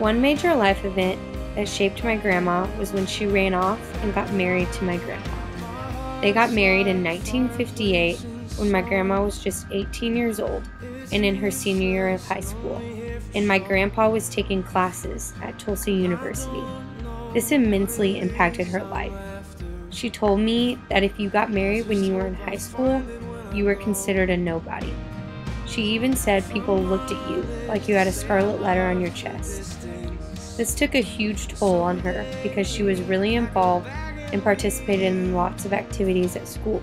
One major life event that shaped my grandma was when she ran off and got married to my grandpa. They got married in 1958 when my grandma was just 18 years old and in her senior year of high school, and my grandpa was taking classes at Tulsa University. This immensely impacted her life. She told me that if you got married when you were in high school, you were considered a nobody. She even said people looked at you like you had a scarlet letter on your chest. This took a huge toll on her because she was really involved and participated in lots of activities at school.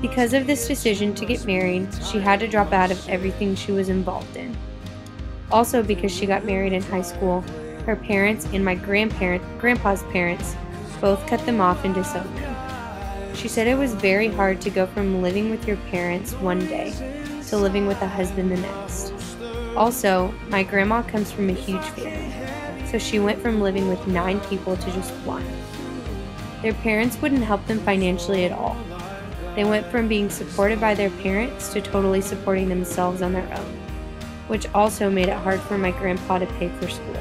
Because of this decision to get married, she had to drop out of everything she was involved in. Also, because she got married in high school, her parents and my grandpa's parents both cut them off and disowned them. She said it was very hard to go from living with your parents one day to living with a husband the next. Also, my grandma comes from a huge family, so she went from living with 9 people to just 1. Their parents wouldn't help them financially at all. They went from being supported by their parents to totally supporting themselves on their own, which also made it hard for my grandpa to pay for school.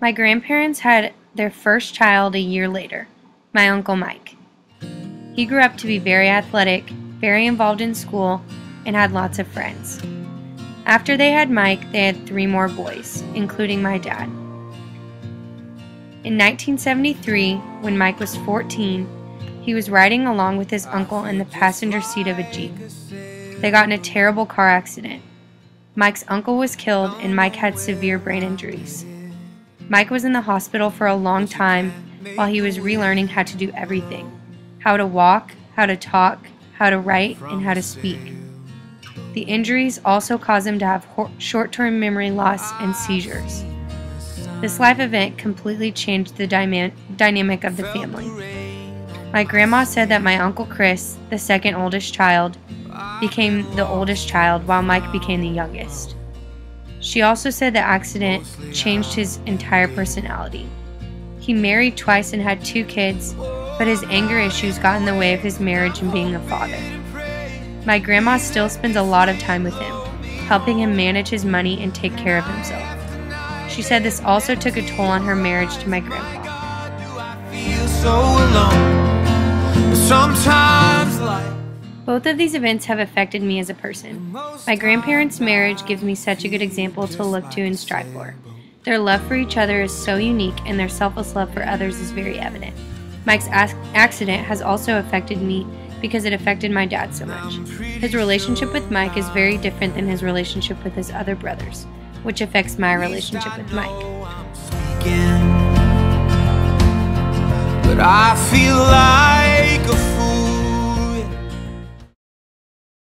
My grandparents had their first child a year later, my Uncle Mike. He grew up to be very athletic, very involved in school, and had lots of friends. After they had Mike, they had 3 more boys, including my dad. In 1973, when Mike was 14, he was riding along with his uncle in the passenger seat of a Jeep. They got in a terrible car accident. Mike's uncle was killed and Mike had severe brain injuries. Mike was in the hospital for a long time while he was relearning how to do everything: how to walk, how to talk, how to write, and how to speak. The injuries also caused him to have short-term memory loss and seizures. This life event completely changed the dynamic of the family. My grandma said that my Uncle Chris, the second oldest child, became the oldest child while Mike became the youngest. She also said the accident changed his entire personality. He married twice and had 2 kids, but his anger issues got in the way of his marriage and being a father. My grandma still spends a lot of time with him, helping him manage his money and take care of himself. She said this also took a toll on her marriage to my grandpa. Both of these events have affected me as a person. My grandparents' marriage gives me such a good example to look to and strive for. Their love for each other is so unique, and their selfless love for others is very evident. Mike's accident has also affected me because it affected my dad so much. His relationship with Mike is very different than his relationship with his other brothers, which affects my relationship with Mike. But I feel like